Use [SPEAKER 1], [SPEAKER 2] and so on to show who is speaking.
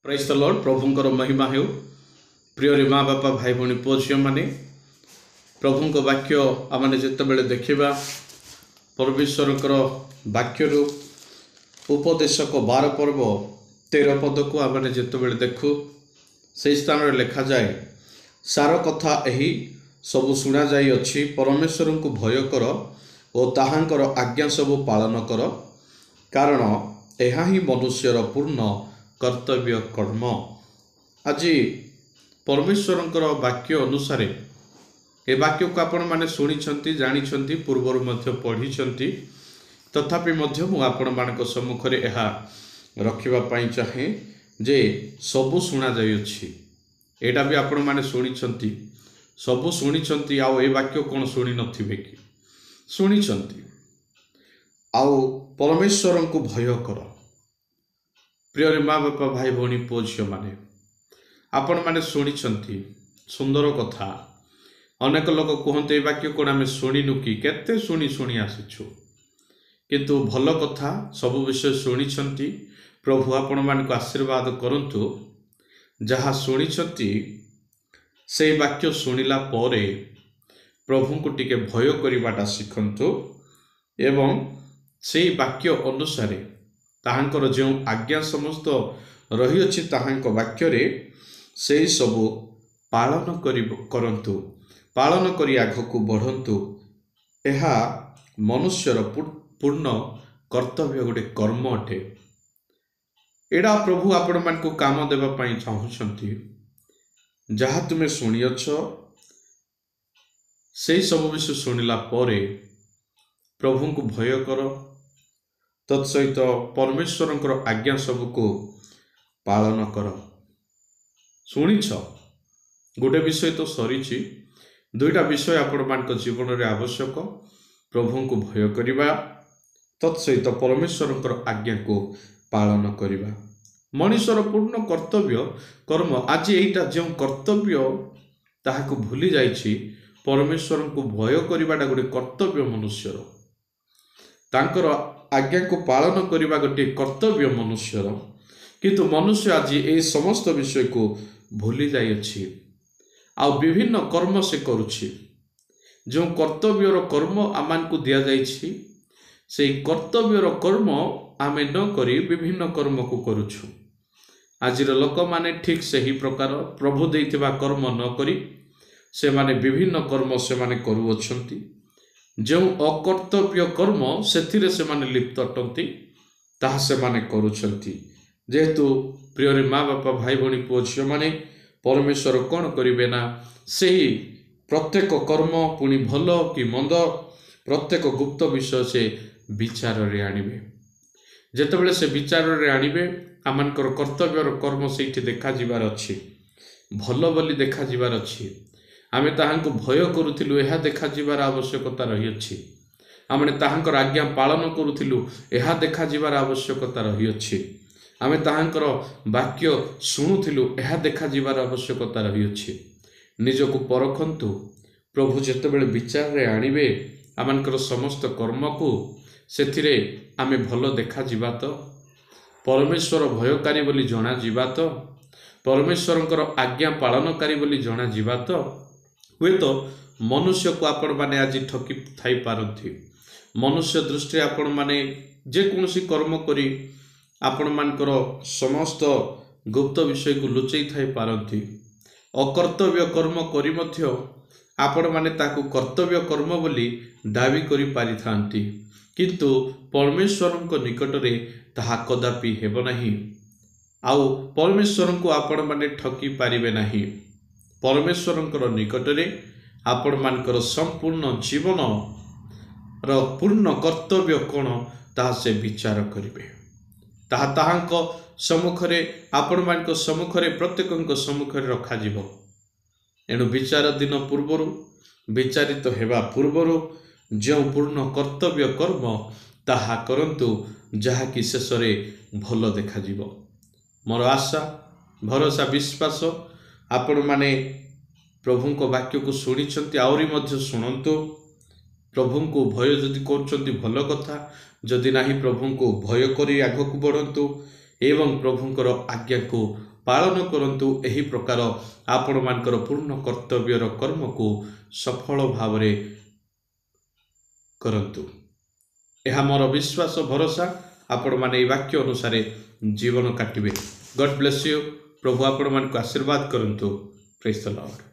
[SPEAKER 1] Praise the Lord. प्रभुंकर महिमा हो। प्रिय माँ बापा भाई भौणी पुओ झील मैंने प्रभु वाक्य आम जिते देखा परमेश्वर वाक्य उपदेशक 12 पर्व 13 पद को आम जिते देखु से स्थान लिखा जाए सार कथा यही सब शुणा जाइए परमेश्वर को भय कर और ताहांकर आज्ञा सब पालन कर कारण यह ही मनुष्यर पूर्ण कर्तव्य कर्म। आज परमेश्वर वाक्य अनुसार ए वाक्य को आपण माने शुणी जानी पूर्वर पढ़ी तथापि आपण मान सम्मुखें यह रखापी चाहे जे सबू शुणा जाइए। एटा भी आपण माने शुणी सबू शुणी आउ ए वाक्य कौन शुणी नथिबे कि शुणी आउ परमेश्वर को भय कर। प्रिय माँ बापा भाई भौणी पुओ झील मैंने आपण माने शुणी सुंदर कथा। अनेक लोक कहते ये वाक्य कौन आम शुणुनु कि केते शुणी शुणी आसीचु किंतु भल कथा सब विषय शुणी। प्रभु आपण मान को आशीर्वाद करंतु जहाँ शुणी से वाक्य शुणिला परे प्रभु को टिके भय करिवाटा शिखंतु एवं से वाक्य अनुसार ताहांकर जो आज्ञा समस्त रही अछि ताहांक वाक्य रे से सबु पालन करंतु पालन करी आगको बढ़ंतु। यह मनुष्यर पूर्ण कर्तव्य गोटे कर्म अटे। एडा प्रभु आपण मान को काम देबा पई चाहुछंती। जहाँ तुमे शुणियछ से सब विषय शुणिला परे प्रभु को भय कर तत्सहित परमेश्वर आज्ञा सबको पालन कर। शुणिछ गोटे विषय तो सरी दुईटा विषय आपण मान जीवन में आवश्यक प्रभु को भय करिबा तत्सहित परमेश्वर आज्ञा को पालन करिबा मनुष्यर पूर्ण कर्तव्य कर्म। आज एटा जो कर्तव्य ताहाको भूली जाइछि परमेश्वर को भय करिबाटा गोटे कर्तव्य मनुष्यर तांकर आज्ञा को पालन करिबा गोटे कर्तव्य मनुष्यर किंतु मनुष्य आज ए समस्त विषय को भूली जाइछि आउ विभिन्न कर्म से करुछि। जो कर्तव्यर कर्म आमान को दिया जाइछि से कर्तव्यर कर्म आमे न करी विभिन्न कर्म को करुछु। आज लोक माने ठीक से ही प्रकार प्रभु देइथिबा कर्म न करी से माने विभिन्न कर्म से माने करुअछंती। जो अकर्तव्य कर्म सेथिरे से माने लिप्त अटंती ताहा से माने करुछंती। जेहेतु प्रिय माँ बापा भाई भौणी पुओ झील माने परमेश्वर कौन करिवे ना सही प्रत्येक कर्म पुणी भल कि मंद प्रत्येक गुप्त विषय से विचार रे आनिबे। जेतेबेले से विचार रे आनिबे आमानकर कर्तव्यर कर्म सेठी देखा जिबार अछि भल बोली देखा जिबार अछि। आमे ताहांको भय करुथिलु एहा देखा जिबार आवश्यकता रही अछि। आमे ताहांकर आज्ञा पालन करुथिलु एहा देखा जिबार आवश्यकता रही अछि। आमे ताहांकर वाक्य शुणुथिलु एहा देखा जिबार आवश्यकता रही अछि। निजको परखंतु प्रभु जेतेबेले विचार रे आनिबे आमानकर समस्त कर्म को सेथिरे आमे भल देखा जिबा तो परमेश्वर भयकारी बोली जणा जिबा तो परमेश्वरंकर आज्ञा पालनकारी बोली जणा जिबा तो हुए तो मनुष्य को आपण माने आज ठकी थाई पारंती। मनुष्य दृष्टि आपण माने जे कोनसी कर्म करी आपण मानकर समस्त गुप्त विषय को लुचई थाई पारंती। अकर्तव्य कर्म करी मध्य आपण माने ताकू कर्तव्य कर्म बोली दाबी करि पारिथांती किंतु परमेश्वरंक निकट रे ताहा कदापि हेबो नाही। आउ परमेश्वर को आपण माने ठकी पारिबे नाही। परमेश्वरंकर निकट रे आपण मानकर संपूर्ण जीवन रो पूर्ण कर्तव्य कोन ताहा से विचार करिवे। ताहा ताहांक सम्मुखरे आपण मानक सम्मुखरे प्रत्येकंक सम्मुखरे रखा जिवो। एणु विचार दिन पूर्वरु विचारित हेबा पूर्वरु जो पूर्ण कर्तव्य कर्म ताहा करंतु जहा कि शेष रे भल देखा जिवो। मोर आशा भरोसा विश्वास आपण माने प्रभु को वाक्य को शुणी आउरी मध्य शुणंतु। प्रभु को भय जदि करछंती भल कथा जदि नाही प्रभु को भय करी आगक बढ़ंतु एवं प्रभुंकर आज्ञा को ପାଳନ କରନ୍ତୁ। ଏହି ପ୍ରକାର ଆପଣମାନଙ୍କର ପୂର୍ଣ୍ଣ କର୍ତ୍ତବ୍ୟର କର୍ମକୁ ସଫଳ ଭାବରେ କରନ୍ତୁ। ଏହା ମୋର ବିଶ୍ୱାସ ଭରସା, ଆପଣମାନେ ଏହି ବାକ୍ୟ ଅନୁସାରେ ଜୀବନ କାଟିବେ। ଗଡ୍ ବ୍ଲେସ୍ ୟୁ। ପ୍ରଭୁ ଆପଣମାନଙ୍କୁ ଆଶୀର୍ବାଦ କରନ୍ତୁ। ପ୍ରେଜ୍ ଦ ଲର୍ଡ।